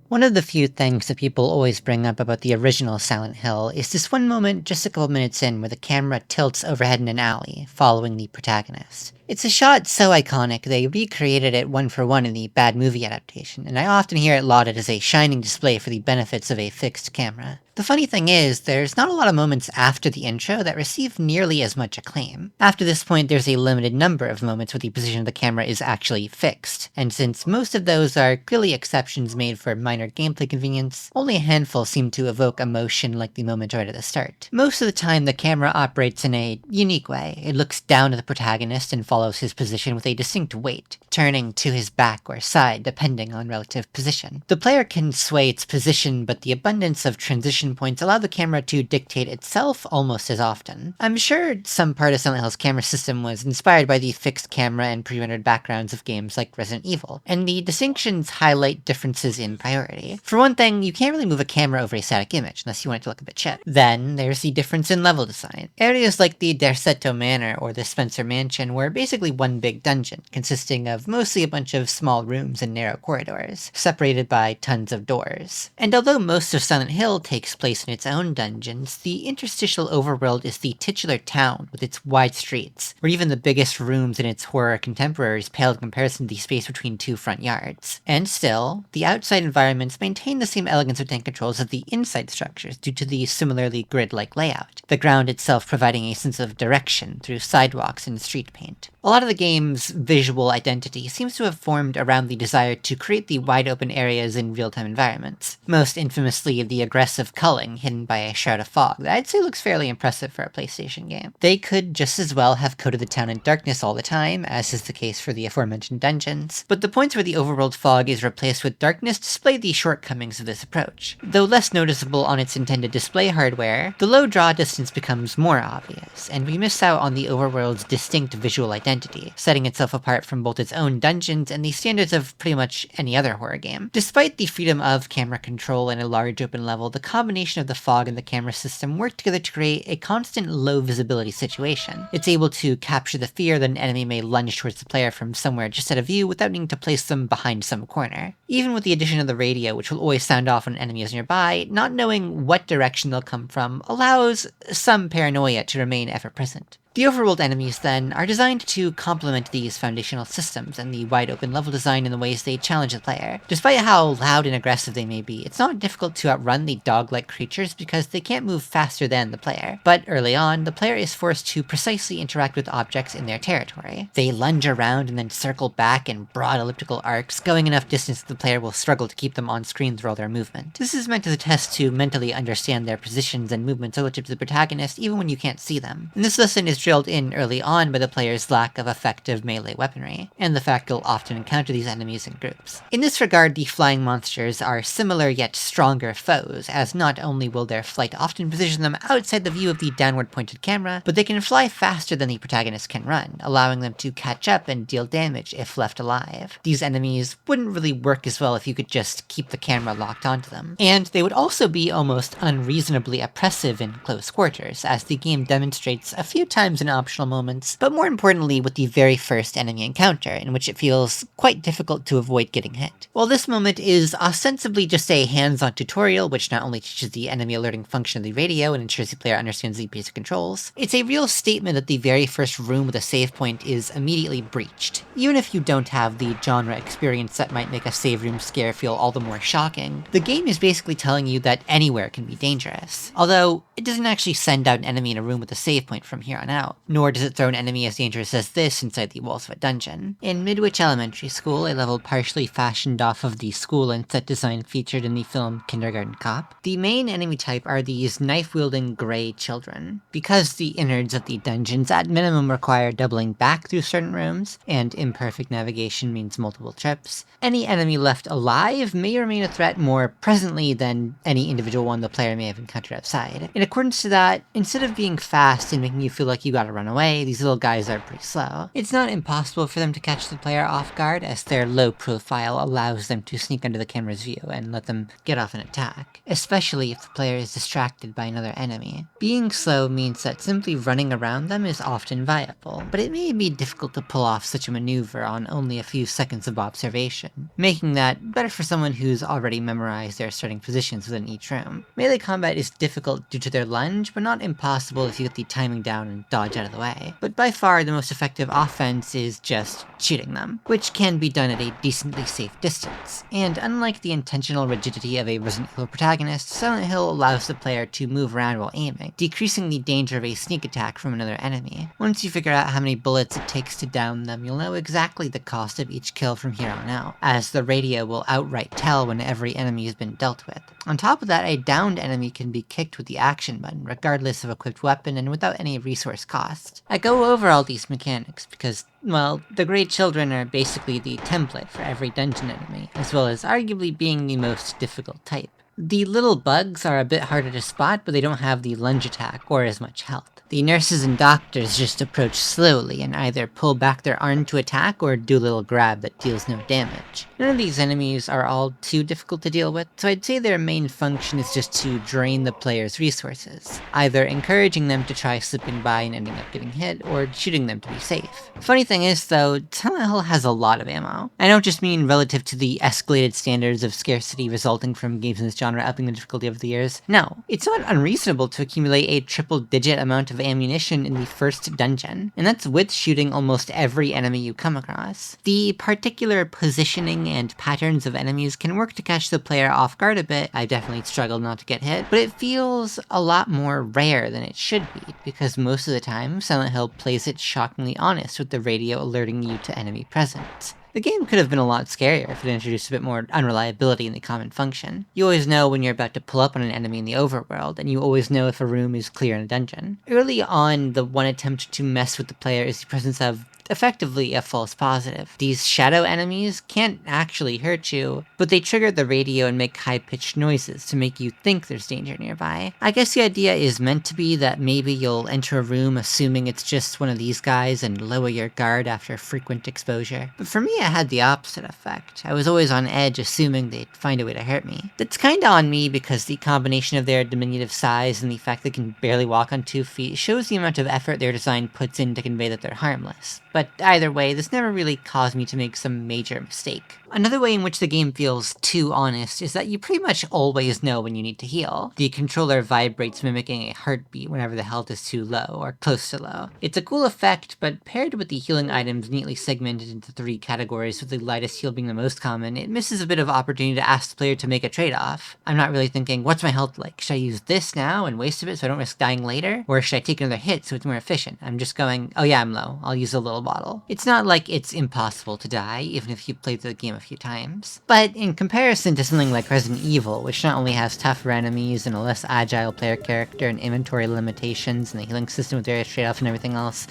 One of the few things that people always bring up about the original Silent Hill is this one moment just a couple minutes in where the camera tilts overhead in an alley, following the protagonist. It's a shot so iconic they recreated it one for one in the Bad Movie adaptation, and I often hear it lauded as a shining display for the benefits of a fixed camera. The funny thing is, there's not a lot of moments after the intro that receive nearly as much acclaim. After this point, there's a limited number of moments where the position of the camera is actually fixed, and since most of those are clearly exceptions made for minor gameplay convenience, only a handful seem to evoke emotion like the moment right at the start. Most of the time, the camera operates in a unique way. It looks down at the protagonist and follows his position with a distinct weight, turning to his back or side depending on relative position. The player can sway its position, but the abundance of transition points allow the camera to dictate itself almost as often. I'm sure some part of Silent Hill's camera system was inspired by the fixed camera and pre-rendered backgrounds of games like Resident Evil, and the distinctions highlight differences in priority. For one thing, you can't really move a camera over a static image unless you want it to look a bit chip. Then, there's the difference in level design. Areas like the Derceto Manor or the Spencer Mansion were basically one big dungeon, consisting of mostly a bunch of small rooms and narrow corridors, separated by tons of doors. And although most of Silent Hill takes place in its own dungeons, the interstitial overworld is the titular town with its wide streets, where even the biggest rooms in its horror contemporaries pale in comparison to the space between two front yards. And still, the outside environments maintain the same elegance of tank controls as the inside structures due to the similarly grid-like layout, the ground itself providing a sense of direction through sidewalks and street paint. A lot of the game's visual identity seems to have formed around the desire to create the wide-open areas in real-time environments, most infamously the aggressive culling hidden by a shroud of fog that I'd say looks fairly impressive for a PlayStation game. They could just as well have coated the town in darkness all the time, as is the case for the aforementioned dungeons, but the points where the overworld fog is replaced with darkness display the shortcomings of this approach. Though less noticeable on its intended display hardware, the low draw distance becomes more obvious, and we miss out on the overworld's distinct visual identity, setting itself apart from both its own dungeons and the standards of pretty much any other horror game. Despite the freedom of camera control in a large open level, the combination of the fog and the camera system work together to create a constant low visibility situation. It's able to capture the fear that an enemy may lunge towards the player from somewhere just out of view without needing to place them behind some corner. Even with the addition of the radio, which will always sound off when an enemy is nearby, not knowing what direction they'll come from allows some paranoia to remain ever present. The overworld enemies, then, are designed to complement these foundational systems and the wide-open level design in the ways they challenge the player. Despite how loud and aggressive they may be, it's not difficult to outrun the dog-like creatures because they can't move faster than the player. But early on, the player is forced to precisely interact with objects in their territory. They lunge around and then circle back in broad elliptical arcs, going enough distance that the player will struggle to keep them on screen through all their movement. This is meant as a test to mentally understand their positions and movements relative to the protagonist, even when you can't see them. And this lesson is drilled in early on by the player's lack of effective melee weaponry, and the fact you'll often encounter these enemies in groups. In this regard, the flying monsters are similar yet stronger foes, as not only will their flight often position them outside the view of the downward pointed camera, but they can fly faster than the protagonist can run, allowing them to catch up and deal damage if left alive. These enemies wouldn't really work as well if you could just keep the camera locked onto them, and they would also be almost unreasonably oppressive in close quarters, as the game demonstrates a few times in optional moments, but more importantly with the very first enemy encounter, in which it feels quite difficult to avoid getting hit. While this moment is ostensibly just a hands-on tutorial, which not only teaches the enemy alerting function of the radio and ensures the player understands the basic controls, it's a real statement that the very first room with a save point is immediately breached. Even if you don't have the genre experience that might make a save room scare feel all the more shocking, the game is basically telling you that anywhere can be dangerous. Although, it doesn't actually send out an enemy in a room with a save point from here on out, nor does it throw an enemy as dangerous as this inside the walls of a dungeon. In Midwich Elementary School, a level partially fashioned off of the school and set design featured in the film Kindergarten Cop, the main enemy type are these knife-wielding gray children. Because the innards of the dungeons at minimum require doubling back through certain rooms, and imperfect navigation means multiple trips, any enemy left alive may remain a threat more presently than any individual one the player may have encountered outside. In accordance to that, instead of being fast and making you feel like you gotta run away, these little guys are pretty slow. It's not impossible for them to catch the player off guard, as their low profile allows them to sneak under the camera's view and let them get off an attack, especially if the player is distracted by another enemy. Being slow means that simply running around them is often viable, but it may be difficult to pull off such a maneuver on only a few seconds of observation, making that better for someone who's already memorized their starting positions within each room. Melee combat is difficult due to their lunge, but not impossible if you get the timing down and dodge out of the way. But by far the most effective offense is just shooting them, which can be done at a decently safe distance. And unlike the intentional rigidity of a Resident Evil protagonist, Silent Hill allows the player to move around while aiming, decreasing the danger of a sneak attack from another enemy. Once you figure out how many bullets it takes to down them, you'll know exactly the cost of each kill from here on out, as the radio will outright tell when every enemy has been dealt with. On top of that, a downed enemy can be kicked with the action button, regardless of equipped weapon and without any resource cost. I go over all these mechanics because, well, the Grey Children are basically the template for every dungeon enemy, as well as arguably being the most difficult type. The little bugs are a bit harder to spot, but they don't have the lunge attack or as much health. The nurses and doctors just approach slowly and either pull back their arm to attack or do a little grab that deals no damage. None of these enemies are all too difficult to deal with, so I'd say their main function is just to drain the player's resources, either encouraging them to try slipping by and ending up getting hit, or shooting them to be safe. Funny thing is though, Silent Hill has a lot of ammo. I don't just mean relative to the escalated standards of scarcity resulting from games in this genre upping the difficulty over the years. No, it's not unreasonable to accumulate a triple-digit amount of ammunition in the first dungeon, and that's with shooting almost every enemy you come across. The particular positioning and patterns of enemies can work to catch the player off guard a bit. I definitely struggled not to get hit, but it feels a lot more rare than it should be, because most of the time, Silent Hill plays it shockingly honest with the radio alerting you to enemy presence. The game could have been a lot scarier if it introduced a bit more unreliability in the common function. You always know when you're about to pull up on an enemy in the overworld, and you always know if a room is clear in a dungeon. Early on, the one attempt to mess with the player is the presence of effectively a false positive. These shadow enemies can't actually hurt you, but they trigger the radio and make high-pitched noises to make you think there's danger nearby. I guess the idea is meant to be that maybe you'll enter a room assuming it's just one of these guys and lower your guard after frequent exposure. But for me, it had the opposite effect. I was always on edge assuming they'd find a way to hurt me. That's kinda on me because the combination of their diminutive size and the fact they can barely walk on 2 feet shows the amount of effort their design puts in to convey that they're harmless. But either way, this never really caused me to make some major mistake. Another way in which the game feels too honest is that you pretty much always know when you need to heal. The controller vibrates mimicking a heartbeat whenever the health is too low or close to low. It's a cool effect, but paired with the healing items neatly segmented into 3 categories with the lightest heal being the most common, it misses a bit of opportunity to ask the player to make a trade-off. I'm not really thinking, what's my health like? Should I use this now and waste a bit so I don't risk dying later? Or should I take another hit so it's more efficient? I'm just going, oh yeah, I'm low. I'll use a little bottle. It's not like it's impossible to die, even if you played the game a few times. But in comparison to something like Resident Evil, which not only has tougher enemies and a less agile player character and inventory limitations and the healing system with various trade-offs and everything else,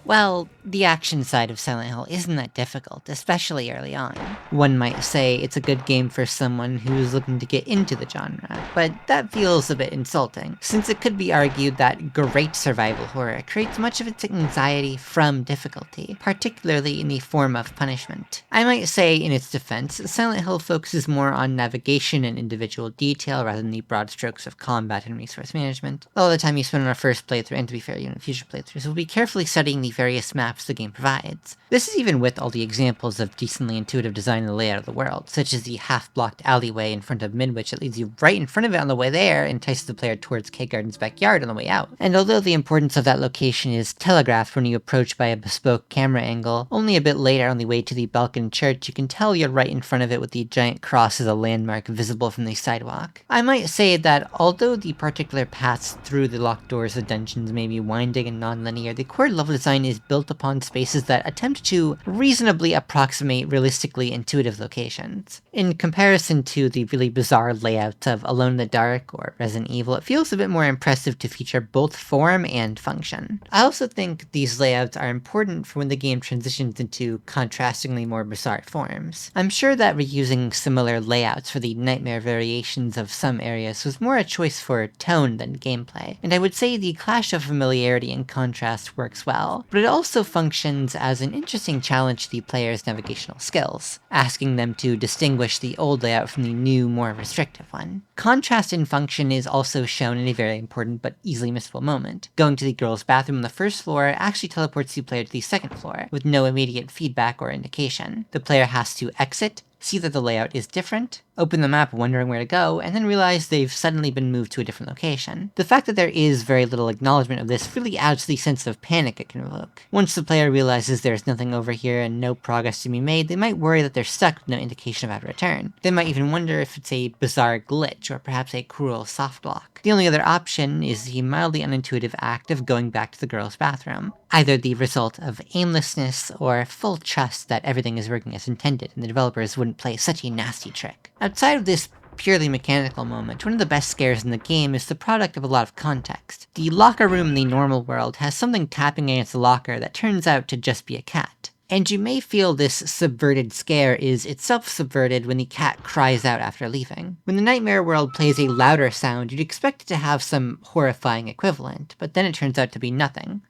well, the action side of Silent Hill isn't that difficult, especially early on. One might say it's a good game for someone who's looking to get into the genre, but that feels a bit insulting, since it could be argued that great survival horror creates much of its anxiety from difficulty, particularly in the form of punishment. I might say, in its defense, Silent Hill focuses more on navigation and individual detail rather than the broad strokes of combat and resource management. All the time you spend on our first playthrough, and to be fair, even in future playthroughs, we'll be carefully studying the various maps the game provides. This is even with all the examples of decently intuitive design in the layout of the world, such as the half-blocked alleyway in front of Midwich that leads you right in front of it on the way there and entices the player towards Kay Garden's backyard on the way out. And although the importance of that location is telegraphed when you approach by a bespoke camera angle, only a bit later on the way to the Balkan Church you can tell you're right in front of it with the giant cross as a landmark visible from the sidewalk. I might say that although the particular paths through the locked doors of dungeons may be winding and non-linear, the core level design is built upon spaces that attempt to reasonably approximate realistically intuitive locations. In comparison to the really bizarre layouts of Alone in the Dark or Resident Evil, it feels a bit more impressive to feature both form and function. I also think these layouts are important for when the game transitions into contrastingly more bizarre forms. I'm sure that reusing similar layouts for the nightmare variations of some areas was more a choice for tone than gameplay, and I would say the clash of familiarity and contrast works well, but it also functions as an interesting challenge to the player's navigational skills, asking them to distinguish the old layout from the new, more restrictive one. Contrast in function is also shown in a very important but easily missable moment. Going to the girls' bathroom on the first floor actually teleports the player to the second floor, with no immediate feedback or indication. The player has to exit, see that the layout is different, open the map wondering where to go, and then realize they've suddenly been moved to a different location. The fact that there is very little acknowledgement of this really adds to the sense of panic it can evoke. Once the player realizes there's nothing over here and no progress to be made, they might worry that they're stuck with no indication of how to return. They might even wonder if it's a bizarre glitch or perhaps a cruel soft lock. The only other option is the mildly unintuitive act of going back to the girls' bathroom, either the result of aimlessness or full trust that everything is working as intended and the developers wouldn't play such a nasty trick. Outside of this purely mechanical moment, one of the best scares in the game is the product of a lot of context. The locker room in the normal world has something tapping against the locker that turns out to just be a cat. And you may feel this subverted scare is itself subverted when the cat cries out after leaving. When the Nightmare World plays a louder sound, you'd expect it to have some horrifying equivalent, but then it turns out to be nothing.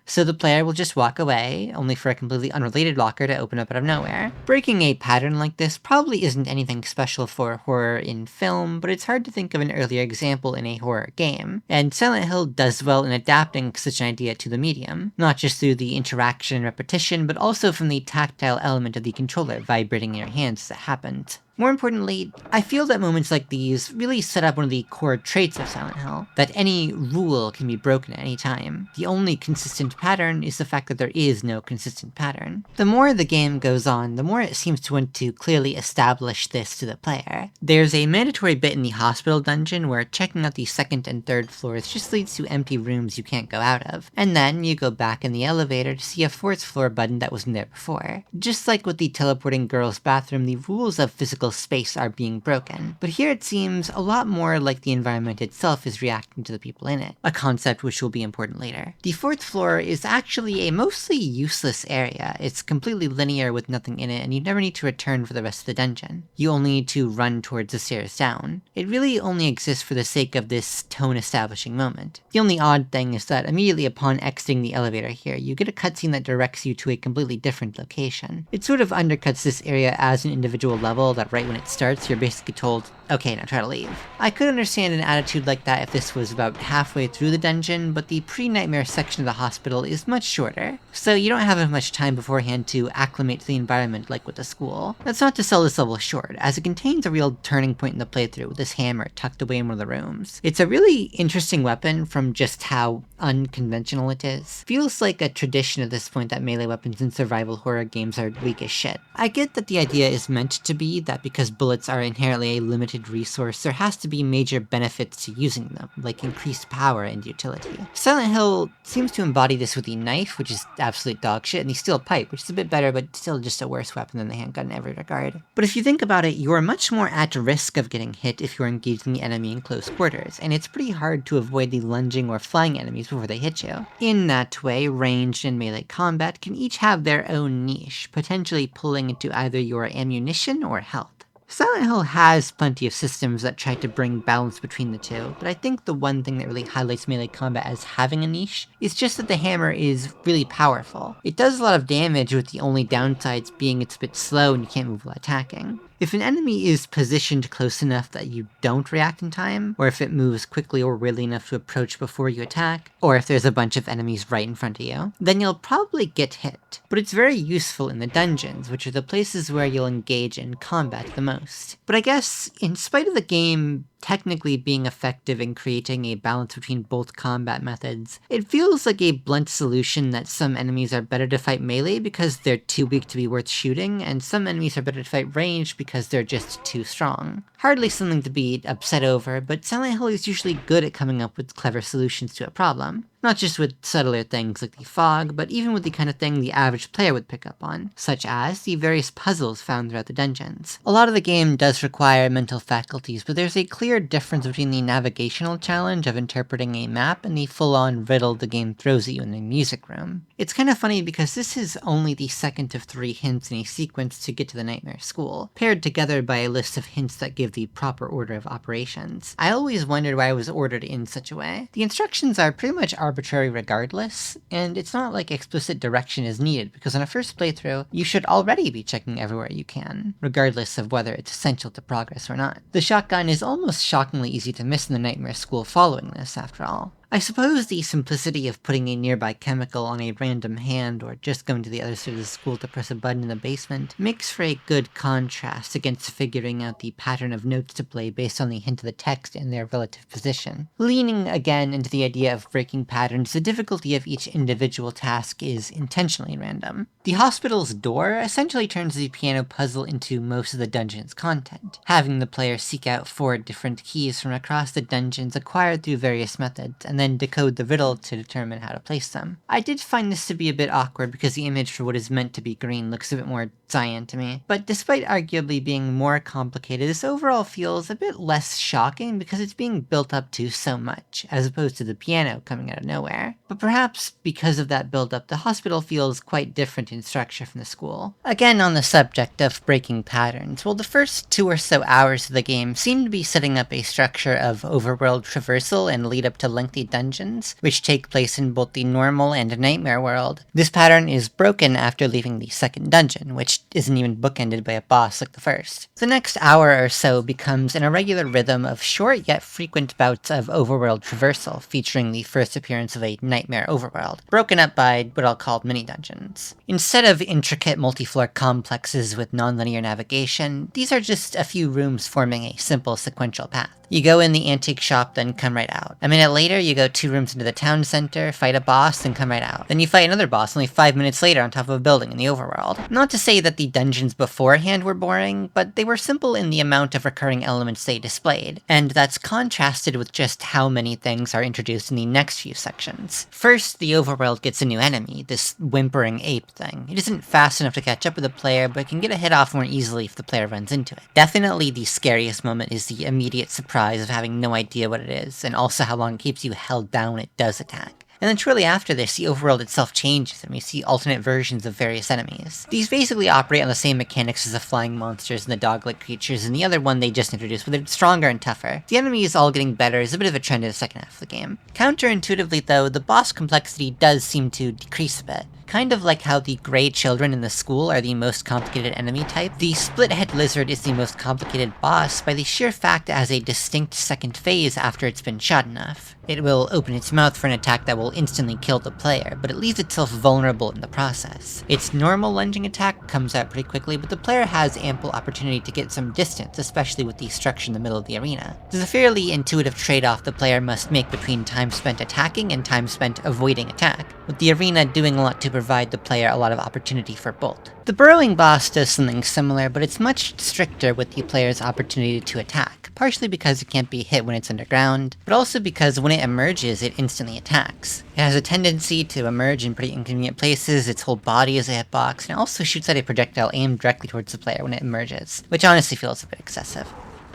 So the player will just walk away, only for a completely unrelated locker to open up out of nowhere. Breaking a pattern like this probably isn't anything special for horror in film, but it's hard to think of an earlier example in a horror game, and Silent Hill does well in adapting such an idea to the medium, not just through the interaction and repetition, but also from the tactile element of the controller vibrating in your hands as it happens. More importantly, I feel that moments like these really set up one of the core traits of Silent Hill, that any rule can be broken at any time. The only consistent pattern is the fact that there is no consistent pattern. The more the game goes on, the more it seems to want to clearly establish this to the player. There's a mandatory bit in the hospital dungeon where checking out the second and third floors just leads to empty rooms you can't go out of, and then you go back in the elevator to see a fourth floor button that wasn't there before. Just like with the teleporting girls' bathroom, the rules of physical space are being broken, but here it seems a lot more like the environment itself is reacting to the people in it, a concept which will be important later. The fourth floor is actually a mostly useless area. It's completely linear with nothing in it, and you never need to return for the rest of the dungeon. You only need to run towards the stairs down. It really only exists for the sake of this tone-establishing moment. The only odd thing is that immediately upon exiting the elevator here, you get a cutscene that directs you to a completely different location. It sort of undercuts this area as an individual level that right when it starts, you're basically told, okay, now try to leave. I could understand an attitude like that if this was about halfway through the dungeon, but the pre-nightmare section of the hospital is much shorter, so you don't have as much time beforehand to acclimate to the environment like with the school. That's not to sell this level short, as it contains a real turning point in the playthrough with this hammer tucked away in one of the rooms. It's a really interesting weapon from just how unconventional it is. Feels like a tradition at this point that melee weapons in survival horror games are weak as shit. I get that the idea is meant to be that because bullets are inherently a limited resource, there has to be major benefits to using them, like increased power and utility. Silent Hill seems to embody this with the knife, which is absolute dog shit, and the steel pipe, which is a bit better, but still just a worse weapon than the handgun in every regard. But if you think about it, you're much more at risk of getting hit if you're engaging the enemy in close quarters, and it's pretty hard to avoid the lunging or flying enemies before they hit you. In that way, ranged and melee combat can each have their own niche, potentially pulling into either your ammunition or health. Silent Hill has plenty of systems that try to bring balance between the two, but I think the one thing that really highlights melee combat as having a niche is just that the hammer is really powerful. It does a lot of damage, with the only downsides being it's a bit slow and you can't move while attacking. If an enemy is positioned close enough that you don't react in time, or if it moves quickly or really enough to approach before you attack, or if there's a bunch of enemies right in front of you, then you'll probably get hit. But it's very useful in the dungeons, which are the places where you'll engage in combat the most. But I guess, in spite of the game technically being effective in creating a balance between both combat methods, it feels like a blunt solution that some enemies are better to fight melee because they're too weak to be worth shooting, and some enemies are better to fight ranged because they're just too strong. Hardly something to be upset over, but Silent Hill is usually good at coming up with clever solutions to a problem. Not just with subtler things like the fog, but even with the kind of thing the average player would pick up on, such as the various puzzles found throughout the dungeons. A lot of the game does require mental faculties, but there's a clear difference between the navigational challenge of interpreting a map and the full-on riddle the game throws at you in the music room. It's kind of funny because this is only the second of 3 hints in a sequence to get to the Nightmare School, paired together by a list of hints that give the proper order of operations. I always wondered why it was ordered in such a way. The instructions are pretty much arbitrary regardless, and it's not like explicit direction is needed, because on a first playthrough, you should already be checking everywhere you can, regardless of whether it's essential to progress or not. The shotgun is almost shockingly easy to miss in the Nightmare School following this, after all. I suppose the simplicity of putting a nearby chemical on a random hand or just going to the other side of the school to press a button in the basement makes for a good contrast against figuring out the pattern of notes to play based on the hint of the text and their relative position. Leaning again into the idea of breaking patterns, the difficulty of each individual task is intentionally random. The hospital's door essentially turns the piano puzzle into most of the dungeon's content, having the player seek out 4 different keys from across the dungeons acquired through various methods, and then decode the riddle to determine how to place them. I did find this to be a bit awkward because the image for what is meant to be green looks a bit more cyan to me, but despite arguably being more complicated, this overall feels a bit less shocking because it's being built up to so much, as opposed to the piano coming out of nowhere. But perhaps because of that build-up, the hospital feels quite different in structure from the school. Again, on the subject of breaking patterns, well, the first 2 or so hours of the game seem to be setting up a structure of overworld traversal and lead up to lengthy dungeons, which take place in both the normal and nightmare world. This pattern is broken after leaving the second dungeon, which isn't even bookended by a boss like the first. The next hour or so becomes an irregular rhythm of short yet frequent bouts of overworld traversal, featuring the first appearance of a nightmare overworld, broken up by what I'll call mini-dungeons. Instead of intricate multi-floor complexes with non-linear navigation, these are just a few rooms forming a simple sequential path. You go in the antique shop, then come right out. A minute later, you go 2 rooms into the town center, fight a boss, then come right out. Then you fight another boss only 5 minutes later on top of a building in the overworld. Not to say that the dungeons beforehand were boring, but they were simple in the amount of recurring elements they displayed, and that's contrasted with just how many things are introduced in the next few sections. First, the overworld gets a new enemy, this whimpering ape thing. It isn't fast enough to catch up with the player, but can get a hit off more easily if the player runs into it. Definitely the scariest moment is the immediate surprise of having no idea what it is, and also how long it keeps you held down when it does attack. And then shortly after this, the overworld itself changes, and we see alternate versions of various enemies. These basically operate on the same mechanics as the flying monsters and the dog-like creatures, and the other one they just introduced, but they're stronger and tougher. The enemies all getting better is a bit of a trend in the second half of the game. Counterintuitively though, the boss complexity does seem to decrease a bit. Kind of like how the Grey Children in the school are the most complicated enemy type, the Split-Head Lizard is the most complicated boss by the sheer fact it has a distinct second phase after it's been shot enough. It will open its mouth for an attack that will instantly kill the player, but it leaves itself vulnerable in the process. Its normal lunging attack comes out pretty quickly, but the player has ample opportunity to get some distance, especially with the structure in the middle of the arena. There's a fairly intuitive trade-off the player must make between time spent attacking and time spent avoiding attack, with the arena doing a lot to provide the player a lot of opportunity for both. The burrowing boss does something similar, but it's much stricter with the player's opportunity to attack, partially because it can't be hit when it's underground, but also because when it emerges, it instantly attacks. It has a tendency to emerge in pretty inconvenient places, its whole body is a hitbox, and it also shoots at a projectile aimed directly towards the player when it emerges, which honestly feels a bit excessive.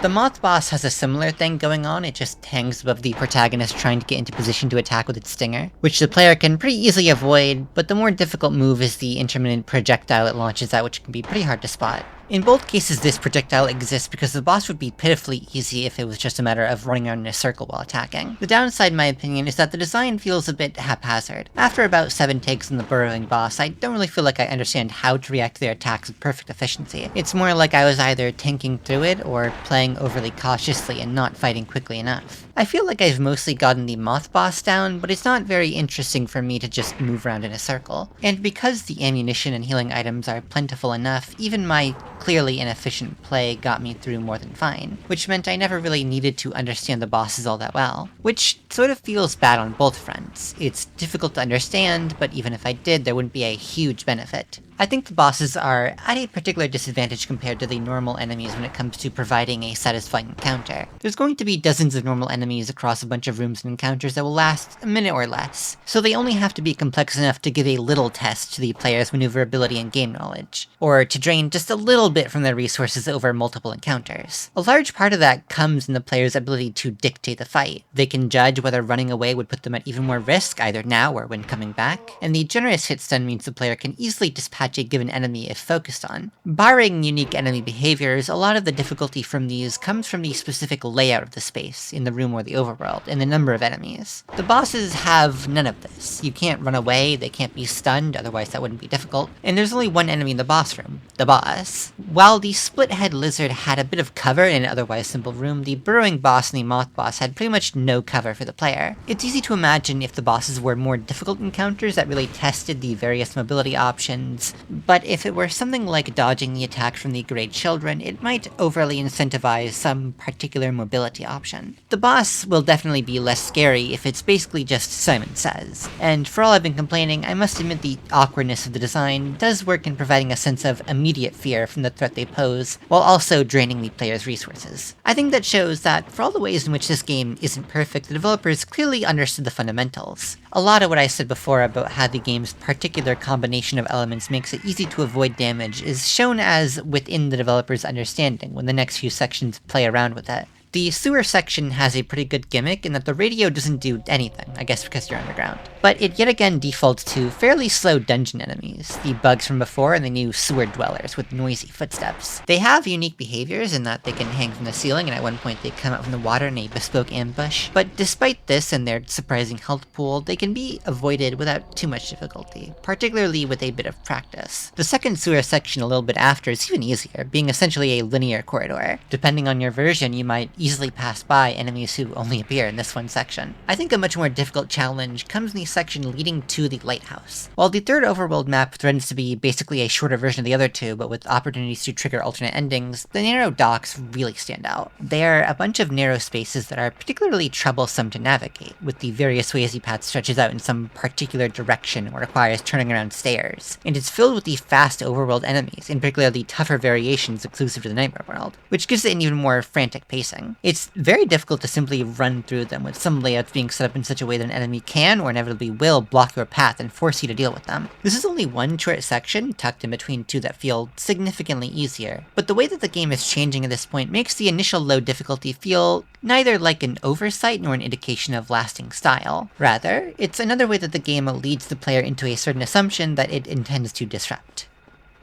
The Moth boss has a similar thing going on, it just hangs above the protagonist trying to get into position to attack with its stinger, which the player can pretty easily avoid, but the more difficult move is the intermittent projectile it launches out, which can be pretty hard to spot. In both cases, this projectile exists because the boss would be pitifully easy if it was just a matter of running around in a circle while attacking. The downside, in my opinion, is that the design feels a bit haphazard. After about 7 takes on the burrowing boss, I don't really feel like I understand how to react to their attacks with perfect efficiency. It's more like I was either tanking through it or playing overly cautiously and not fighting quickly enough. I feel like I've mostly gotten the Moth boss down, but it's not very interesting for me to just move around in a circle. And because the ammunition and healing items are plentiful enough, even my clearly inefficient play got me through more than fine, which meant I never really needed to understand the bosses all that well, which sort of feels bad on both fronts. It's difficult to understand, but even if I did, there wouldn't be a huge benefit. I think the bosses are at a particular disadvantage compared to the normal enemies when it comes to providing a satisfying encounter. There's going to be dozens of normal enemies across a bunch of rooms and encounters that will last a minute or less, so they only have to be complex enough to give a little test to the player's maneuverability and game knowledge, or to drain just a little bit from their resources over multiple encounters. A large part of that comes in the player's ability to dictate the fight. They can judge whether running away would put them at even more risk, either now or when coming back, and the generous hit stun means the player can easily dispatch a given enemy if focused on. Barring unique enemy behaviors, a lot of the difficulty from these comes from the specific layout of the space, in the room or the overworld, and the number of enemies. The bosses have none of this. You can't run away, they can't be stunned, otherwise that wouldn't be difficult, and there's only one enemy in the boss room, the boss. While the split-head lizard had a bit of cover in an otherwise simple room, the burrowing boss and the moth boss had pretty much no cover for the player. It's easy to imagine if the bosses were more difficult encounters that really tested the various mobility options, but if it were something like dodging the attack from the Grey Children, it might overly incentivize some particular mobility option. The boss will definitely be less scary if it's basically just Simon Says, and for all I've been complaining, I must admit the awkwardness of the design does work in providing a sense of immediate fear from the threat they pose, while also draining the player's resources. I think that shows that, for all the ways in which this game isn't perfect, the developers clearly understood the fundamentals. A lot of what I said before about how the game's particular combination of elements makes it easy to avoid damage is shown as within the developer's understanding when the next few sections play around with it. The sewer section has a pretty good gimmick in that the radio doesn't do anything, I guess because you're underground. But it yet again defaults to fairly slow dungeon enemies, the bugs from before and the new sewer dwellers with noisy footsteps. They have unique behaviors in that they can hang from the ceiling and at one point they come out from the water in a bespoke ambush, but despite this and their surprising health pool, they can be avoided without too much difficulty, particularly with a bit of practice. The second sewer section a little bit after is even easier, being essentially a linear corridor. Depending on your version, you might easily pass by enemies who only appear in this one section. I think a much more difficult challenge comes in the section leading to the lighthouse. While the third overworld map threatens to be basically a shorter version of the other two, but with opportunities to trigger alternate endings, the narrow docks really stand out. They are a bunch of narrow spaces that are particularly troublesome to navigate, with the various ways the path stretches out in some particular direction or requires turning around stairs. And it's filled with the fast overworld enemies, in particular the tougher variations exclusive to the Nightmare world, which gives it an even more frantic pacing. It's very difficult to simply run through them, with some layouts being set up in such a way that an enemy can, or inevitably will, block your path and force you to deal with them. This is only one short section, tucked in between two that feel significantly easier, but the way that the game is changing at this point makes the initial low difficulty feel neither like an oversight nor an indication of lasting style. Rather, it's another way that the game leads the player into a certain assumption that it intends to disrupt.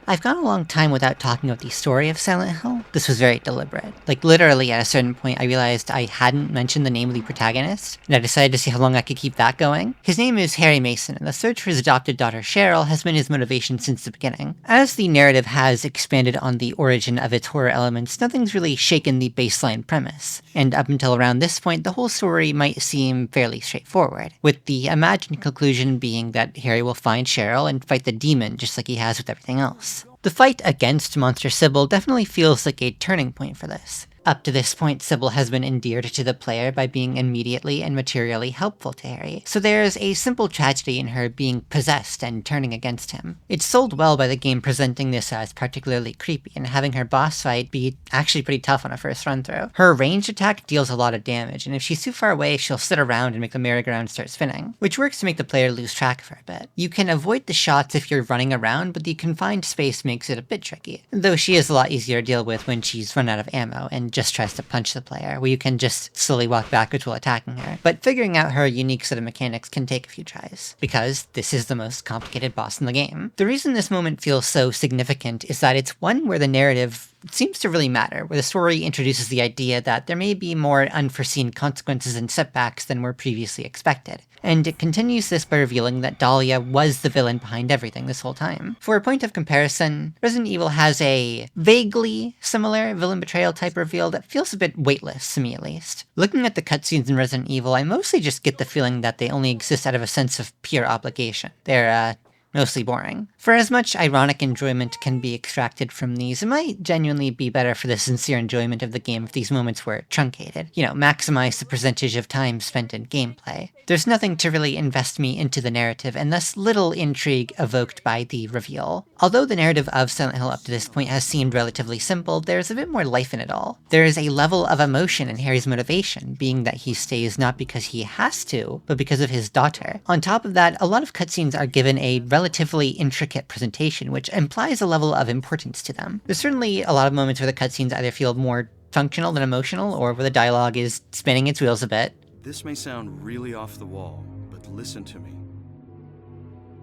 I've gone a long time without talking about the story of Silent Hill. This was very deliberate. Like, literally at a certain point I realized I hadn't mentioned the name of the protagonist, and I decided to see how long I could keep that going. His name is Harry Mason, and the search for his adopted daughter Cheryl has been his motivation since the beginning. As the narrative has expanded on the origin of its horror elements, nothing's really shaken the baseline premise, and up until around this point the whole story might seem fairly straightforward, with the imagined conclusion being that Harry will find Cheryl and fight the demon just like he has with everything else. The fight against Monster Sybil definitely feels like a turning point for this. Up to this point, Sybil has been endeared to the player by being immediately and materially helpful to Harry, so there's a simple tragedy in her being possessed and turning against him. It's sold well by the game presenting this as particularly creepy, and having her boss fight be actually pretty tough on a first run-through. Her ranged attack deals a lot of damage, and if she's too far away, she'll sit around and make the merry-go-round start spinning, which works to make the player lose track of her a bit. You can avoid the shots if you're running around, but the confined space makes it a bit tricky, though she is a lot easier to deal with when she's run out of ammo and just tries to punch the player, where you can just slowly walk backwards while attacking her. But figuring out her unique set of mechanics can take a few tries, because this is the most complicated boss in the game. The reason this moment feels so significant is that it's one where the narrative seems to really matter, where the story introduces the idea that there may be more unforeseen consequences and setbacks than were previously expected. And it continues this by revealing that Dahlia was the villain behind everything this whole time. For a point of comparison, Resident Evil has a vaguely similar villain betrayal type reveal that feels a bit weightless, to me at least. Looking at the cutscenes in Resident Evil, I mostly just get the feeling that they only exist out of a sense of pure obligation. They're, mostly boring. For as much ironic enjoyment can be extracted from these, it might genuinely be better for the sincere enjoyment of the game if these moments were truncated. Maximize the percentage of time spent in gameplay. There's nothing to really invest me into the narrative, and thus little intrigue evoked by the reveal. Although the narrative of Silent Hill up to this point has seemed relatively simple, there's a bit more life in it all. There is a level of emotion in Harry's motivation, being that he stays not because he has to, but because of his daughter. On top of that, a lot of cutscenes are given a relatively intricate presentation, which implies a level of importance to them. There's certainly a lot of moments where the cutscenes either feel more functional than emotional, or where the dialogue is spinning its wheels a bit. This may sound really off the wall, but listen to me.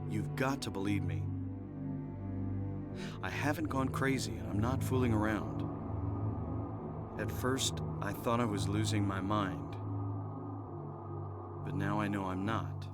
You've got to believe me. I haven't gone crazy, and I'm not fooling around. At first, I thought I was losing my mind. But now I know I'm not.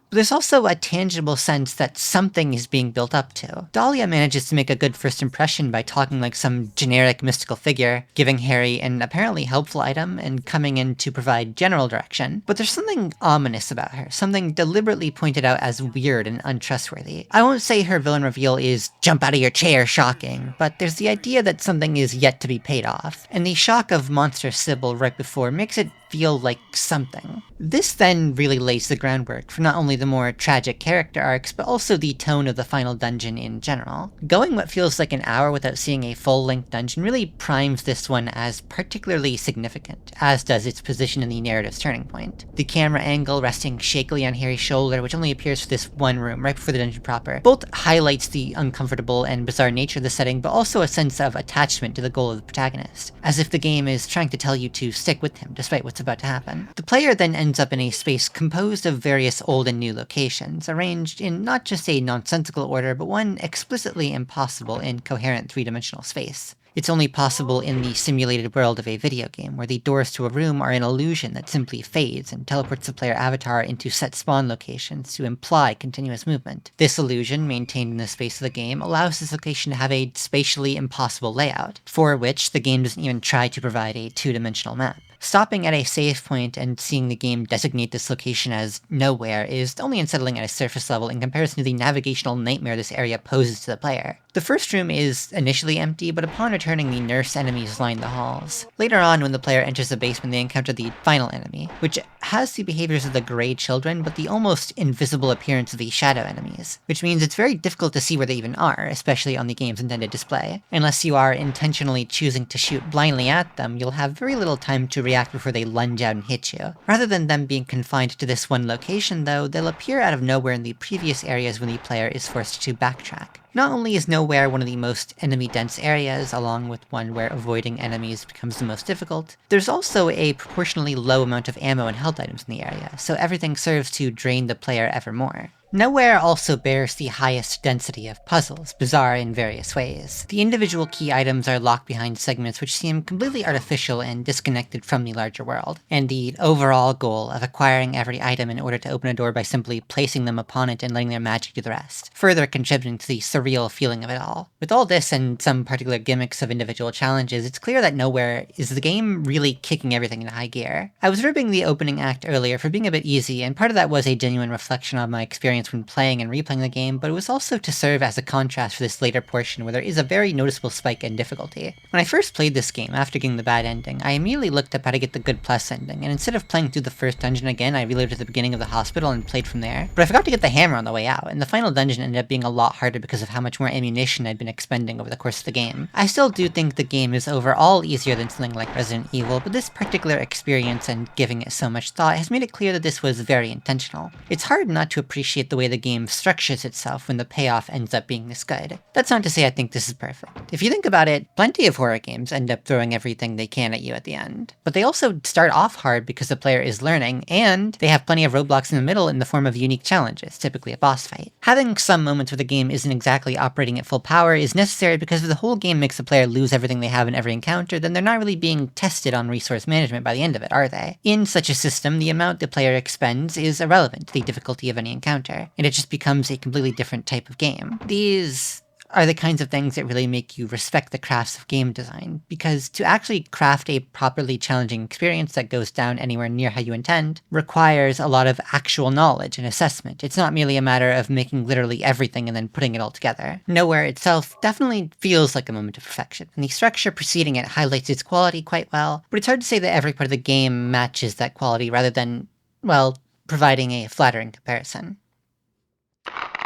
But there's also a tangible sense that something is being built up to. Dahlia manages to make a good first impression by talking like some generic mystical figure, giving Harry an apparently helpful item, and coming in to provide general direction. But there's something ominous about her, something deliberately pointed out as weird and untrustworthy. I won't say her villain reveal is jump out of your chair shocking, but there's the idea that something is yet to be paid off, and the shock of Monster Sybil right before makes it feel like something. This then really lays the groundwork for not only the more tragic character arcs, but also the tone of the final dungeon in general. Going what feels like an hour without seeing a full-length dungeon really primes this one as particularly significant, as does its position in the narrative's turning point. The camera angle resting shakily on Harry's shoulder, which only appears for this one room right before the dungeon proper, both highlights the uncomfortable and bizarre nature of the setting, but also a sense of attachment to the goal of the protagonist, as if the game is trying to tell you to stick with him despite what's about to happen. The player then ends up in a space composed of various old and new locations, arranged in not just a nonsensical order, but one explicitly impossible in coherent three-dimensional space. It's only possible in the simulated world of a video game, where the doors to a room are an illusion that simply fades and teleports the player avatar into set spawn locations to imply continuous movement. This illusion, maintained in the space of the game, allows this location to have a spatially impossible layout, for which the game doesn't even try to provide a two-dimensional map. Stopping at a save point and seeing the game designate this location as nowhere is only unsettling at a surface level in comparison to the navigational nightmare this area poses to the player. The first room is initially empty, but upon returning, the nurse enemies line the halls. Later on, when the player enters the basement, they encounter the final enemy, which has the behaviors of the Grey Children, but the almost invisible appearance of the shadow enemies, which means it's very difficult to see where they even are, especially on the game's intended display. Unless you are intentionally choosing to shoot blindly at them, you'll have very little time to react before they lunge out and hit you. Rather than them being confined to this one location, though, they'll appear out of nowhere in the previous areas when the player is forced to backtrack. Not only is nowhere one of the most enemy-dense areas, along with one where avoiding enemies becomes the most difficult, there's also a proportionally low amount of ammo and health items in the area, so everything serves to drain the player ever more. Nowhere also bears the highest density of puzzles, bizarre in various ways. The individual key items are locked behind segments which seem completely artificial and disconnected from the larger world, and the overall goal of acquiring every item in order to open a door by simply placing them upon it and letting their magic do the rest, further contributing to the surreal feeling of it all. With all this and some particular gimmicks of individual challenges, it's clear that Nowhere is the game really kicking everything into high gear. I was ribbing the opening act earlier for being a bit easy, and part of that was a genuine reflection on my experience when playing and replaying the game, but it was also to serve as a contrast for this later portion where there is a very noticeable spike in difficulty. When I first played this game, after getting the bad ending, I immediately looked up how to get the good plus ending, and instead of playing through the first dungeon again, I reloaded to the beginning of the hospital and played from there. But I forgot to get the hammer on the way out, and the final dungeon ended up being a lot harder because of how much more ammunition I'd been expending over the course of the game. I still do think the game is overall easier than something like Resident Evil, but this particular experience and giving it so much thought has made it clear that this was very intentional. It's hard not to appreciate the way the game structures itself when the payoff ends up being this good. That's not to say I think this is perfect. If you think about it, plenty of horror games end up throwing everything they can at you at the end. But they also start off hard because the player is learning, and they have plenty of roadblocks in the middle in the form of unique challenges, typically a boss fight. Having some moments where the game isn't exactly operating at full power is necessary because if the whole game makes the player lose everything they have in every encounter, then they're not really being tested on resource management by the end of it, are they? In such a system, the amount the player expends is irrelevant to the difficulty of any encounter, and it just becomes a completely different type of game. These are the kinds of things that really make you respect the crafts of game design, because to actually craft a properly challenging experience that goes down anywhere near how you intend requires a lot of actual knowledge and assessment. It's not merely a matter of making literally everything and then putting it all together. Nowhere itself definitely feels like a moment of perfection, and the structure preceding it highlights its quality quite well, but it's hard to say that every part of the game matches that quality rather than, well, providing a flattering comparison.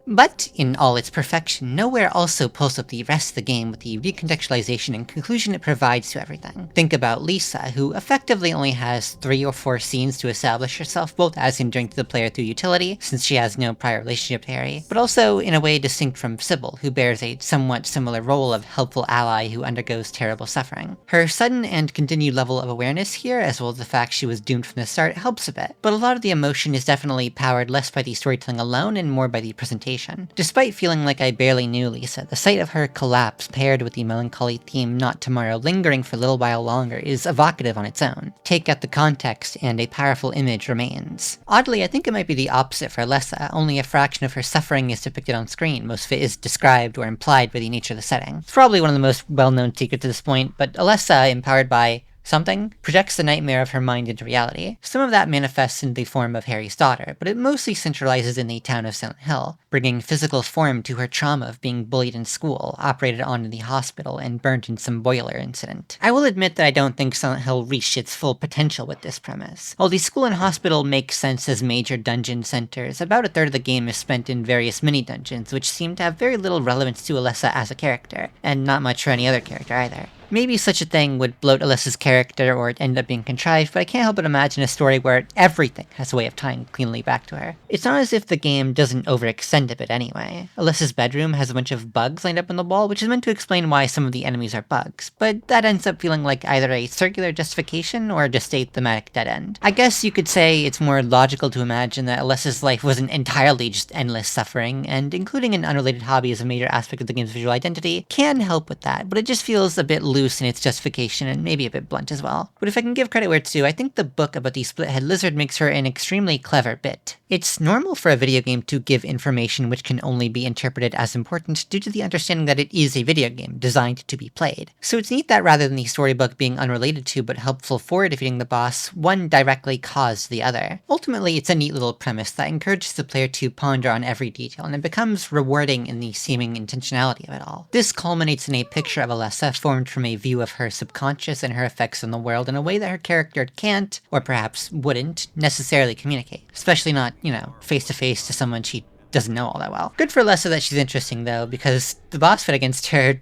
But, in all its perfection, Nowhere also pulls up the rest of the game with the recontextualization and conclusion it provides to everything. Think about Lisa, who effectively only has 3 or 4 scenes to establish herself, both as endearing to the player through utility, since she has no prior relationship to Harry, but also in a way distinct from Sybil, who bears a somewhat similar role of helpful ally who undergoes terrible suffering. Her sudden and continued level of awareness here, as well as the fact she was doomed from the start, helps a bit, but a lot of the emotion is definitely powered less by the storytelling alone and more by the presentation. Despite feeling like I barely knew Lisa, the sight of her collapse paired with the melancholy theme Not Tomorrow lingering for a little while longer is evocative on its own. Take out the context and a powerful image remains. Oddly, I think it might be the opposite for Alessa. Only a fraction of her suffering is depicted on screen, most of it is described or implied by the nature of the setting. It's probably one of the most well-known secrets at this point, but Alessa, empowered by something, projects the nightmare of her mind into reality. Some of that manifests in the form of Harry's daughter, but it mostly centralizes in the town of Silent Hill, bringing physical form to her trauma of being bullied in school, operated on in the hospital, and burnt in some boiler incident. I will admit that I don't think Silent Hill reached its full potential with this premise. While the school and hospital make sense as major dungeon centers, about a third of the game is spent in various mini-dungeons, which seem to have very little relevance to Alessa as a character, and not much for any other character either. Maybe such a thing would bloat Alessa's character or end up being contrived, but I can't help but imagine a story where everything has a way of tying cleanly back to her. It's not as if the game doesn't overextend a bit anyway. Alessa's bedroom has a bunch of bugs lined up on the wall, which is meant to explain why some of the enemies are bugs, but that ends up feeling like either a circular justification or just a thematic dead end. I guess you could say it's more logical to imagine that Alessa's life wasn't entirely just endless suffering, and including an unrelated hobby as a major aspect of the game's visual identity can help with that, but it just feels a bit loose in its justification and maybe a bit blunt as well. But if I can give credit where it's due, I think the book about the split-head lizard makes her an extremely clever bit. It's normal for a video game to give information which can only be interpreted as important due to the understanding that it is a video game designed to be played. So it's neat that rather than the storybook being unrelated to but helpful for defeating the boss, one directly caused the other. Ultimately, it's a neat little premise that encourages the player to ponder on every detail, and it becomes rewarding in the seeming intentionality of it all. This culminates in a picture of Alessa formed from a view of her subconscious and her effects on the world in a way that her character can't, or perhaps wouldn't, necessarily communicate. Especially not, face to face to someone she doesn't know all that well. Good for Alessa that she's interesting though, because the boss fight against her,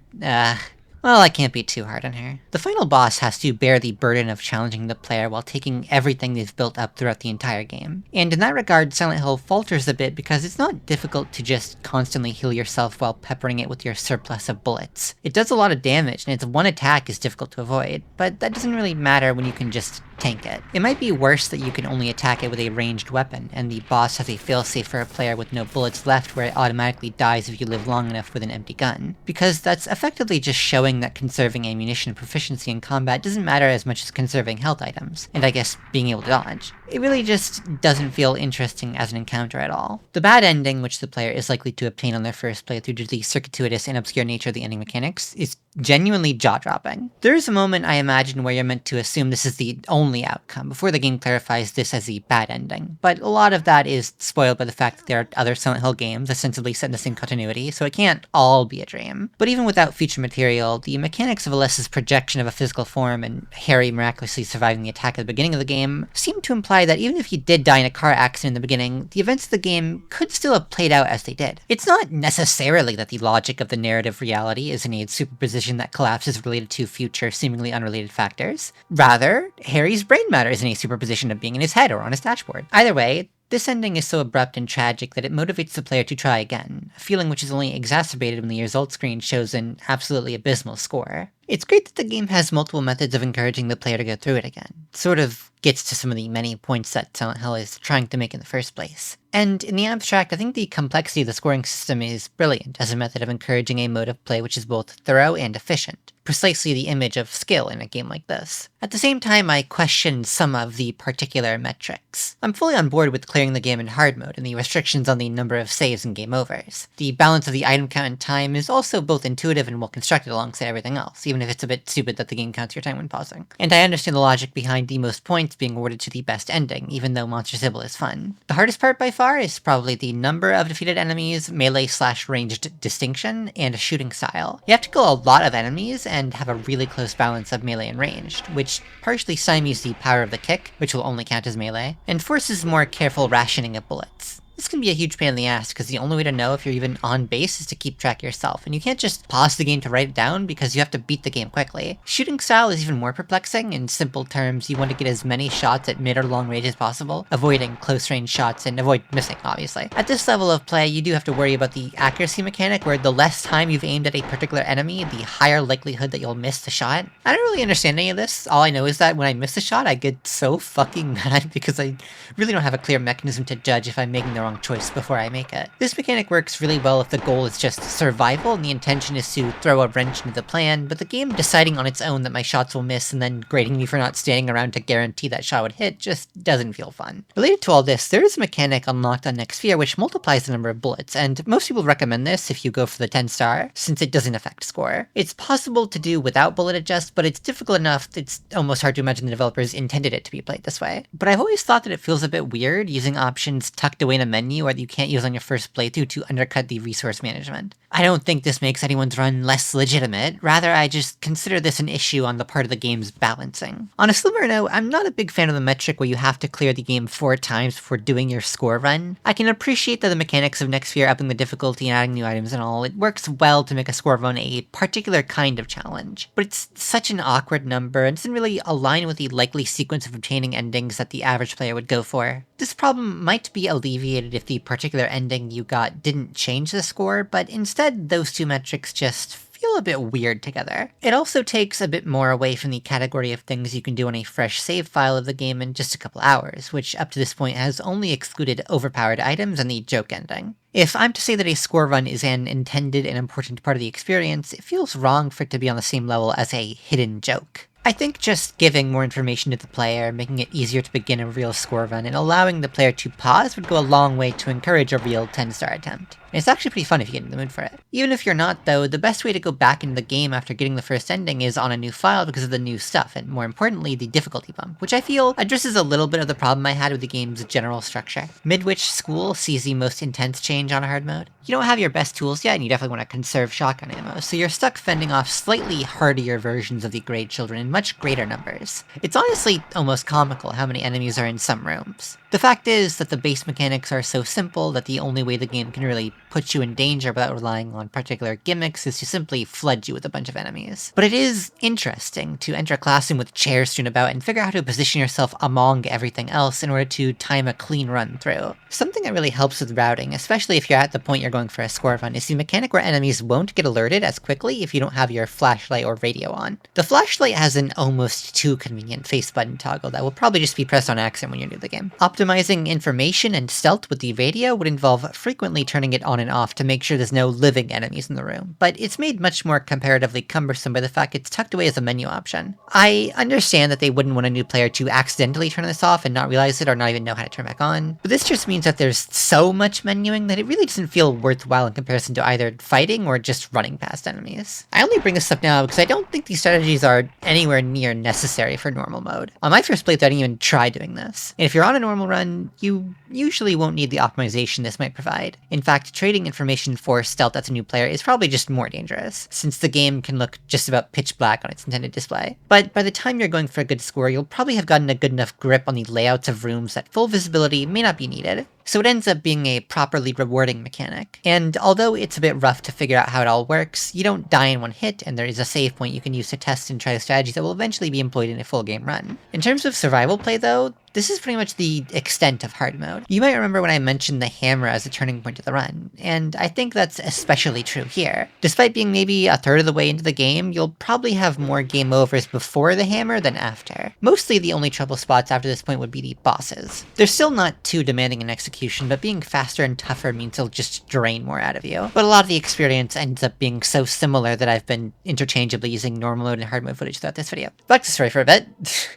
well, I can't be too hard on her. The final boss has to bear the burden of challenging the player while taking everything they've built up throughout the entire game. And in that regard, Silent Hill falters a bit because it's not difficult to just constantly heal yourself while peppering it with your surplus of bullets. It does a lot of damage, and its one attack is difficult to avoid, but that doesn't really matter when you can just tank it. It might be worse that you can only attack it with a ranged weapon, and the boss has a failsafe for a player with no bullets left where it automatically dies if you live long enough with an empty gun, because that's effectively just showing that conserving ammunition proficiency in combat doesn't matter as much as conserving health items, and I guess being able to dodge. It really just doesn't feel interesting as an encounter at all. The bad ending, which the player is likely to obtain on their first playthrough due to the circuitous and obscure nature of the ending mechanics, is genuinely jaw-dropping. There is a moment, I imagine, where you're meant to assume this is the only outcome, before the game clarifies this as the bad ending, but a lot of that is spoiled by the fact that there are other Silent Hill games ostensibly set in the same continuity, so it can't all be a dream. But even without feature material, the mechanics of Alessa's projection of a physical form and Harry miraculously surviving the attack at the beginning of the game seem to imply that even if he did die in a car accident in the beginning, the events of the game could still have played out as they did. It's not necessarily that the logic of the narrative reality is in a superposition that collapses related to future, seemingly unrelated factors. Rather, Harry's brain matter is in a superposition of being in his head or on his dashboard. Either way, this ending is so abrupt and tragic that it motivates the player to try again, a feeling which is only exacerbated when the result screen shows an absolutely abysmal score. It's great that the game has multiple methods of encouraging the player to go through it again. It sort of gets to some of the many points that Silent Hill is trying to make in the first place. And in the abstract, I think the complexity of the scoring system is brilliant as a method of encouraging a mode of play which is both thorough and efficient. Precisely the image of skill in a game like this. At the same time, I question some of the particular metrics. I'm fully on board with clearing the game in hard mode and the restrictions on the number of saves and game overs. The balance of the item count and time is also both intuitive and well constructed alongside everything else, even if it's a bit stupid that the game counts your time when pausing. And I understand the logic behind the most points being awarded to the best ending, even though Monster Sybil is fun. The hardest part by far is probably the number of defeated enemies, melee/ranged distinction, and shooting style. You have to kill a lot of enemies and have a really close balance of melee and ranged, which partially stymies the power of the kick, which will only count as melee, and forces more careful rationing of bullets. This can be a huge pain in the ass because the only way to know if you're even on base is to keep track yourself, and you can't just pause the game to write it down because you have to beat the game quickly. Shooting style is even more perplexing. In simple terms, you want to get as many shots at mid or long range as possible, avoiding close range shots and avoid missing, obviously. At this level of play, you do have to worry about the accuracy mechanic, where the less time you've aimed at a particular enemy, the higher likelihood that you'll miss the shot. I don't really understand any of this. All I know is that when I miss a shot, I get so fucking mad because I really don't have a clear mechanism to judge if I'm making the wrong choice before I make it. This mechanic works really well if the goal is just survival and the intention is to throw a wrench into the plan, but the game deciding on its own that my shots will miss and then grading me for not standing around to guarantee that shot would hit just doesn't feel fun. Related to all this, there is a mechanic unlocked on Next Sphere which multiplies the number of bullets, and most people recommend this if you go for the 10-star, since it doesn't affect score. It's possible to do without bullet adjust, but it's difficult enough it's almost hard to imagine the developers intended it to be played this way. But I've always thought that it feels a bit weird using options tucked away in a menu or that you can't use on your first playthrough to undercut the resource management. I don't think this makes anyone's run less legitimate, rather I just consider this an issue on the part of the game's balancing. On a slimmer note, I'm not a big fan of the metric where you have to clear the game 4 times before doing your score run. I can appreciate that the mechanics of Next Sphere upping the difficulty and adding new items and all, it works well to make a score run a particular kind of challenge. But it's such an awkward number and doesn't really align with the likely sequence of obtaining endings that the average player would go for. This problem might be alleviated if the particular ending you got didn't change the score, but instead those two metrics just feel a bit weird together. It also takes a bit more away from the category of things you can do on a fresh save file of the game in just a couple hours, which up to this point has only excluded overpowered items and the joke ending. If I'm to say that a score run is an intended and important part of the experience, it feels wrong for it to be on the same level as a hidden joke. I think just giving more information to the player, making it easier to begin a real score run, and allowing the player to pause would go a long way to encourage a real 10-star attempt. And it's actually pretty fun if you get in the mood for it. Even if you're not, though, the best way to go back into the game after getting the first ending is on a new file because of the new stuff, and more importantly, the difficulty bump, which I feel addresses a little bit of the problem I had with the game's general structure. Midwich School sees the most intense change on hard mode. You don't have your best tools yet, and you definitely want to conserve shotgun ammo, so you're stuck fending off slightly hardier versions of the grade children in much greater numbers. It's honestly almost comical how many enemies are in some rooms. The fact is that the base mechanics are so simple that the only way the game can really put you in danger without relying on particular gimmicks is to simply flood you with a bunch of enemies. But it is interesting to enter a classroom with chairs strewn about and figure out how to position yourself among everything else in order to time a clean run through. Something that really helps with routing, especially if you're at the point you're going for a score run, is the mechanic where enemies won't get alerted as quickly if you don't have your flashlight or radio on. The flashlight has an almost too convenient face button toggle that will probably just be pressed on accident when you're new to the game. Optimizing information and stealth with the radio would involve frequently turning it on and off to make sure there's no living enemies in the room, but it's made much more comparatively cumbersome by the fact it's tucked away as a menu option. I understand that they wouldn't want a new player to accidentally turn this off and not realize it or not even know how to turn back on, but this just means that there's so much menuing that it really doesn't feel worthwhile in comparison to either fighting or just running past enemies. I only bring this up now because I don't think these strategies are anywhere near necessary for normal mode. On my first playthrough, I didn't even try doing this. And if you're on a normal run, you usually won't need the optimization this might provide. In fact, trading information for stealth as a new player is probably just more dangerous, since the game can look just about pitch black on its intended display. But by the time you're going for a good score, you'll probably have gotten a good enough grip on the layouts of rooms that full visibility may not be needed. So it ends up being a properly rewarding mechanic. And although it's a bit rough to figure out how it all works, you don't die in one hit, and there is a save point you can use to test and try the strategies that will eventually be employed in a full game run. In terms of survival play though, This is pretty much the extent of hard mode. You might remember when I mentioned the hammer as a turning point of the run, and I think that's especially true here. Despite being maybe a third of the way into the game, you'll probably have more game overs before the hammer than after. Mostly the only trouble spots after this point would be the bosses. They're still not too demanding in execution, but being faster and tougher means they'll just drain more out of you. But a lot of the experience ends up being so similar that I've been interchangeably using normal mode and hard mode footage throughout this video. Back to the story for a bit.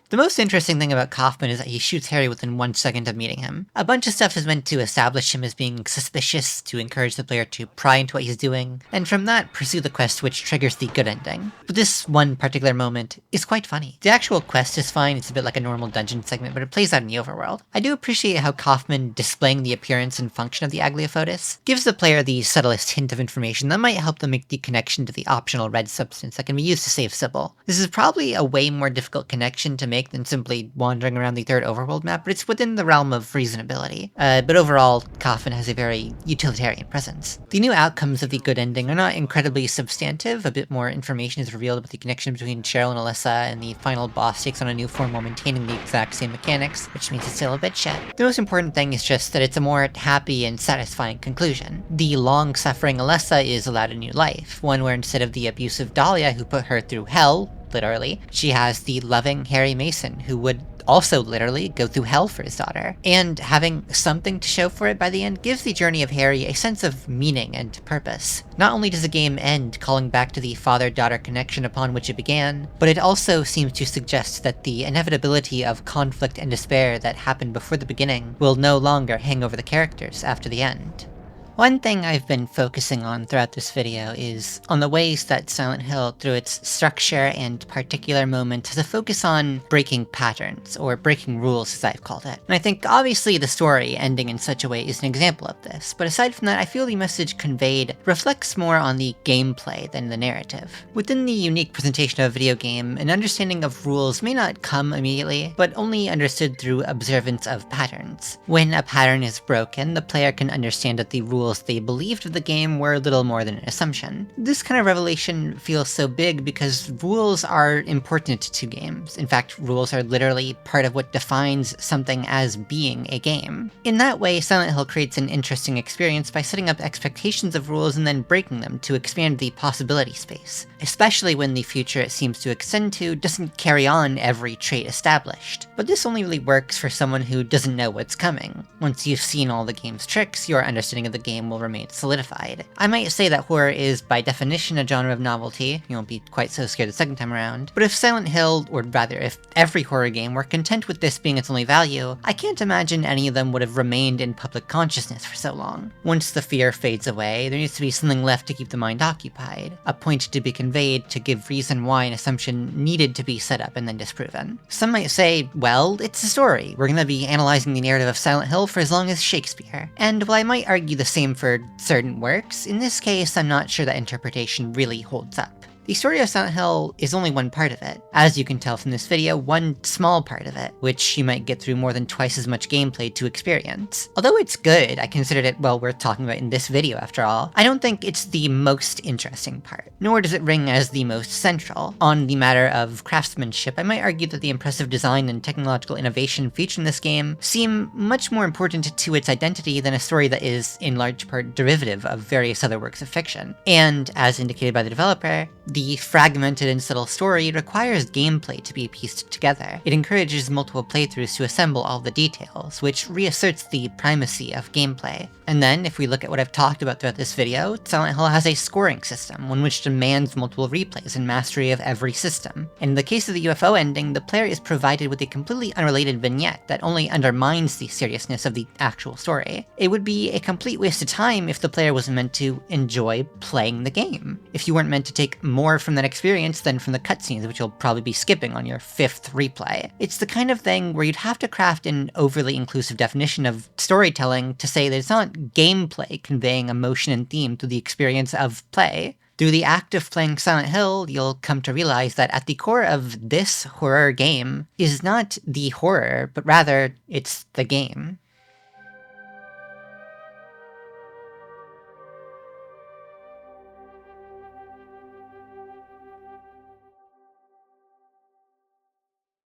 The most interesting thing about Kaufman is that he shoots Harry within 1 second of meeting him. A bunch of stuff is meant to establish him as being suspicious, to encourage the player to pry into what he's doing, and from that pursue the quest which triggers the good ending. But this one particular moment is quite funny. The actual quest is fine, it's a bit like a normal dungeon segment, but it plays out in the overworld. I do appreciate how Kaufman displaying the appearance and function of the Agliofotis gives the player the subtlest hint of information that might help them make the connection to the optional red substance that can be used to save Sybil. This is probably a way more difficult connection to make than simply wandering around the third overworld map, but it's within the realm of reasonability. But overall, Kaufman has a very utilitarian presence. The new outcomes of the good ending are not incredibly substantive. A bit more information is revealed about the connection between Cheryl and Alyssa, and the final boss takes on a new form while maintaining the exact same mechanics, which means it's still a bit shit. The most important thing is just that it's a more happy and satisfying conclusion. The long-suffering Alyssa is allowed a new life, one where instead of the abusive Dahlia who put her through hell, literally, she has the loving Harry Mason, who would also literally go through hell for his daughter. And having something to show for it by the end gives the journey of Harry a sense of meaning and purpose. Not only does the game end calling back to the father-daughter connection upon which it began, but it also seems to suggest that the inevitability of conflict and despair that happened before the beginning will no longer hang over the characters after the end. One thing I've been focusing on throughout this video is on the ways that Silent Hill, through its structure and particular moments, has a focus on breaking patterns, or breaking rules as I've called it. And I think obviously the story ending in such a way is an example of this, but aside from that, I feel the message conveyed reflects more on the gameplay than the narrative. Within the unique presentation of a video game, an understanding of rules may not come immediately, but only understood through observance of patterns. When a pattern is broken, the player can understand that the rules they believed of the game were little more than an assumption. This kind of revelation feels so big because rules are important to games. In fact, rules are literally part of what defines something as being a game. In that way, Silent Hill creates an interesting experience by setting up expectations of rules and then breaking them to expand the possibility space, especially when the future it seems to extend to doesn't carry on every trait established. But this only really works for someone who doesn't know what's coming. Once you've seen all the game's tricks, your understanding of the game will remain solidified. I might say that horror is by definition a genre of novelty, you won't be quite so scared the second time around, but if Silent Hill, or rather if every horror game were content with this being its only value, I can't imagine any of them would have remained in public consciousness for so long. Once the fear fades away, there needs to be something left to keep the mind occupied, a point to be conveyed to give reason why an assumption needed to be set up and then disproven. Some might say, well, it's a story, we're gonna be analyzing the narrative of Silent Hill for as long as Shakespeare. And while I might argue the same for certain works, in this case I'm not sure that interpretation really holds up. The story of Silent Hill is only one part of it. As you can tell from this video, one small part of it, which you might get through more than twice as much gameplay to experience. Although it's good, I considered it well worth talking about in this video after all, I don't think it's the most interesting part, nor does it ring as the most central. On the matter of craftsmanship, I might argue that the impressive design and technological innovation featured in this game seem much more important to its identity than a story that is, in large part, derivative of various other works of fiction. And, as indicated by the developer, the fragmented and subtle story requires gameplay to be pieced together. It encourages multiple playthroughs to assemble all the details, which reasserts the primacy of gameplay. And then, if we look at what I've talked about throughout this video, Silent Hill has a scoring system, one which demands multiple replays and mastery of every system. And in the case of the UFO ending, the player is provided with a completely unrelated vignette that only undermines the seriousness of the actual story. It would be a complete waste of time if the player was meant to enjoy playing the game. If you weren't meant to take more from that experience than from the cutscenes, which you'll probably be skipping on your 5th replay. It's the kind of thing where you'd have to craft an overly inclusive definition of storytelling to say that it's not gameplay conveying emotion and theme through the experience of play. Through the act of playing Silent Hill, you'll come to realize that at the core of this horror game is not the horror, but rather it's the game.